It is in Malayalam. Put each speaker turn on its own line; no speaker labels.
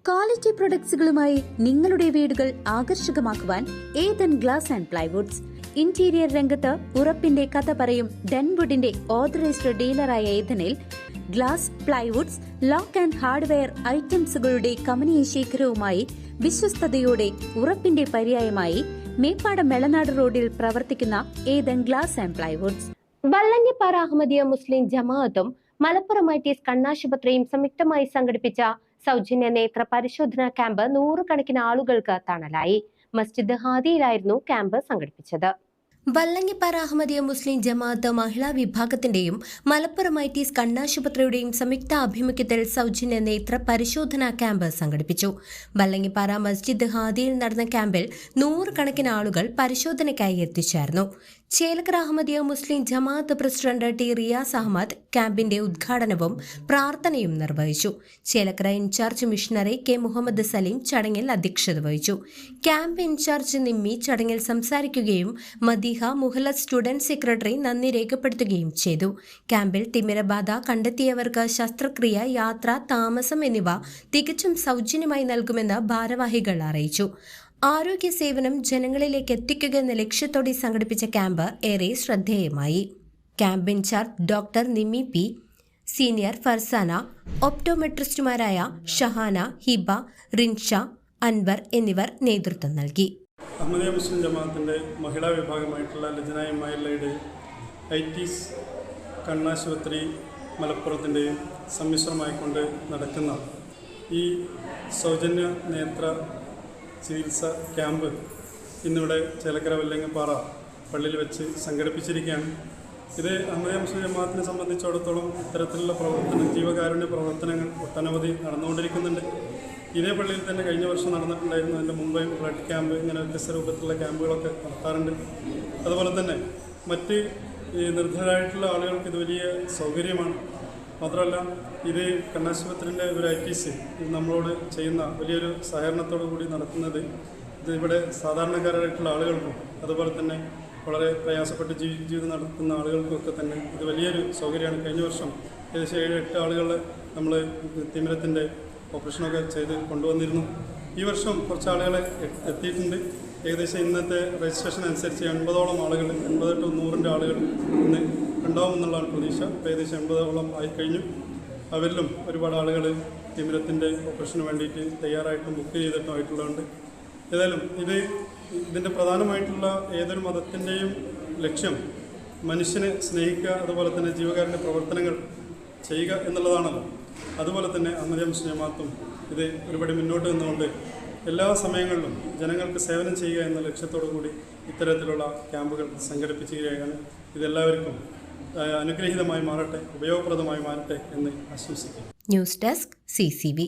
ക്വാളിറ്റി പ്രൊഡക്ട്സുകളുമായി നിങ്ങളുടെ വീടുകൾ ആകർഷകമാക്കുവാൻ Ethan glass and plywoods. Interior രംഗത്ത് ഉറപ്പിന്റെ കഥ പറയും ഡെൻവുഡിന്റെ ഓതറൈസ്ഡ് ഡീലറായ ഏതനിൽ glass, plywoods, lock and hardware ഐറ്റംസുകളുടെ കമനീയ ശേഖരവുമായി വിശ്വസ്തയോടെ ഉറപ്പിന്റെ പര്യായമായി മേപ്പാടം മെളനാട് റോഡിൽ പ്രവർത്തിക്കുന്ന Ethan glass and plywoods.
Vallangippara Ahmadiyya Muslim ജമാഅത്തും മലപ്പുറം ITS കണ്ണാശുപത്രിയും സംയുക്തമായി സംഘടിപ്പിച്ച സൗജന്യ നേത്ര പരിശോധനാ ക്യാമ്പ് നൂറുകണക്കിന് ആളുകൾക്ക് തണലായി. മസ്ജിദ് ഹാദിയിലായിരുന്നു ക്യാമ്പ് സംഘടിപ്പിച്ചത്. വല്ലങ്ങിപ്പാറ അഹമ്മദിയ മുസ്ലിം ജമാഅത്ത് മഹിളാ വിഭാഗത്തിന്റെയും മലപ്പുറം ITS കണ്ണാശുപത്രിയുടെയും സംയുക്ത ആഭിമുഖ്യത്തിൽ സൗജന്യ നേത്ര പരിശോധനാ ക്യാമ്പ് സംഘടിപ്പിച്ചു. വല്ലങ്ങിപ്പാറ മസ്ജിദ് ഹാദിയിൽ നടന്ന ക്യാമ്പിൽ നൂറുകണക്കിന് ആളുകൾ പരിശോധനയ്ക്കായി എത്തിച്ചേർന്നു. Chelakkara Ahmadiyya Muslim Jamaat president T. റിയാസ് അഹമ്മദ് ക്യാമ്പിന്റെ ഉദ്ഘാടനവും പ്രാർത്ഥനയും നിർവഹിച്ചു. Chelakkara in charge missionary K. Muhammad Salim ചടങ്ങിൽ അധ്യക്ഷത വഹിച്ചു. ക്യാമ്പ് ഇൻചാർജ് നിമ്മി ചടങ്ങിൽ സംസാരിക്കുകയും മദീഹ മുഹല്ല സ്റ്റുഡന്റ് സെക്രട്ടറി നന്ദി രേഖപ്പെടുത്തുകയും ചെയ്തു. ക്യാമ്പിൽ തിമിരബാധ കണ്ടെത്തിയവർക്ക് ശസ്ത്രക്രിയ, യാത്ര, താമസം എന്നിവ തികച്ചും സൗജന്യമായി നൽകുമെന്ന് ഭാരവാഹികൾ അറിയിച്ചു. ആരോഗ്യ സേവനം ജനങ്ങളിലേക്ക് എത്തിക്കുക എന്ന ലക്ഷ്യത്തോടെ സംഘടിപ്പിച്ച ക്യാമ്പ് ഏറെ ശ്രദ്ധേയമായി. Camp incharge doctor Nimmi P, senior Farsana, ഒപ്റ്റോമെട്രിസ്റ്റുമാരായ ഷഹാന, ഹിബ, റിൻഷ, അൻവർ എന്നിവർ നേതൃത്വം നൽകി.
അഹമ്മദിയ മുസ്ലിം ജമാഅത്തിൻ്റെ മഹിളാ വിഭാഗമായിട്ടുള്ള ലജ്നാ ഇമായില്ലയുടെ ITS കണ്ണാശുപത്രി മലപ്പുറത്തിൻ്റെയും സമ്മിശ്രമായിക്കൊണ്ട് നടക്കുന്ന ഈ സൗജന്യ നേത്ര ചികിത്സ ക്യാമ്പ് ഇന്നിവിടെ ചേലക്കര വല്ലങ്ങിപ്പാറ പള്ളിയിൽ വെച്ച് സംഘടിപ്പിച്ചിരിക്കുകയാണ്. ഇത് അഹമ്മദിയ മുസ്ലിം ജമാഅത്തിനെ സംബന്ധിച്ചിടത്തോളം ഇത്തരത്തിലുള്ള ജീവകാരുണ്യ പ്രവർത്തനങ്ങൾ ഒട്ടനവധി നടന്നുകൊണ്ടിരിക്കുന്നുണ്ട്. ഇതേ പള്ളിയിൽ തന്നെ കഴിഞ്ഞ വർഷം നടന്നിട്ടുണ്ടായിരുന്നു. അതിൻ്റെ മുമ്പേ ബ്ലഡ് ക്യാമ്പ്, ഇങ്ങനെ വ്യത്യസ്ത രൂപത്തിലുള്ള ക്യാമ്പുകളൊക്കെ നടത്താറുണ്ട്. അതുപോലെ തന്നെ മറ്റ് നിർദ്ധരായിട്ടുള്ള ആളുകൾക്ക് ഇത് വലിയ സൗകര്യമാണ്. മാത്രമല്ല, ഇത് കണ്ണാശുപത്രിൻ്റെ ഒരു ITS നമ്മളോട് ചെയ്യുന്ന വലിയൊരു സഹകരണത്തോടു കൂടി നടത്തുന്നത് ഇത് ഇവിടെ സാധാരണക്കാരായിട്ടുള്ള ആളുകൾക്കും അതുപോലെ തന്നെ വളരെ പ്രയാസപ്പെട്ട് ജീവിതം നടത്തുന്ന ആളുകൾക്കൊക്കെ തന്നെ ഇത് വലിയൊരു സൗകര്യമാണ്. കഴിഞ്ഞ വർഷം ഏകദേശം 7-8 ആളുകളെ നമ്മൾ തിമിരത്തിൻ്റെ ഓപ്പറേഷനൊക്കെ ചെയ്ത് കൊണ്ടുവന്നിരുന്നു. ഈ വർഷം കുറച്ച് ആളുകളെ എത്തിയിട്ടുണ്ട്. ഏകദേശം ഇന്നത്തെ രജിസ്ട്രേഷൻ അനുസരിച്ച് 80ഓളം ആളുകൾ, 80 to 100 ആളുകൾ ഇന്ന് ഉണ്ടാവുമെന്നുള്ളതാണ് പ്രതീക്ഷ. ഏകദേശം 80ഓളം ആയിക്കഴിഞ്ഞു. അവരിലും ഒരുപാട് ആളുകൾ തിമിരത്തിൻ്റെ ഓപ്പറേഷന് വേണ്ടിയിട്ട് തയ്യാറായിട്ടും ബുക്ക് ചെയ്തിട്ടും ആയിട്ടുള്ളതുണ്ട്. ഏതായാലും ഇതിൻ്റെ പ്രധാനമായിട്ടുള്ള ഏതൊരു മതത്തിൻ്റെയും ലക്ഷ്യം മനുഷ്യനെ സ്നേഹിക്കുക, അതുപോലെ തന്നെ ജീവകാരുണ്യ പ്രവർത്തനങ്ങൾ ചെയ്യുക എന്നുള്ളതാണല്ലോ. അതുപോലെ തന്നെ അഹമ്മദിയ മുസ്ലിം ജമാഅത്തും ഇത് ഒരുപടി മുന്നോട്ട് നിന്നുകൊണ്ട് എല്ലാ സമയങ്ങളിലും ജനങ്ങൾക്ക് സേവനം ചെയ്യുക എന്ന ലക്ഷ്യത്തോടു കൂടി ഇത്തരത്തിലുള്ള ക്യാമ്പുകൾ സംഘടിപ്പിക്കുകയാണ്. ഇതെല്ലാവർക്കും അനുഗ്രഹീതമായി മാറട്ടെ, ഉപയോഗപ്രദമായി മാറട്ടെ എന്ന് ആശംസിക്കുന്നു.
News desk CCV.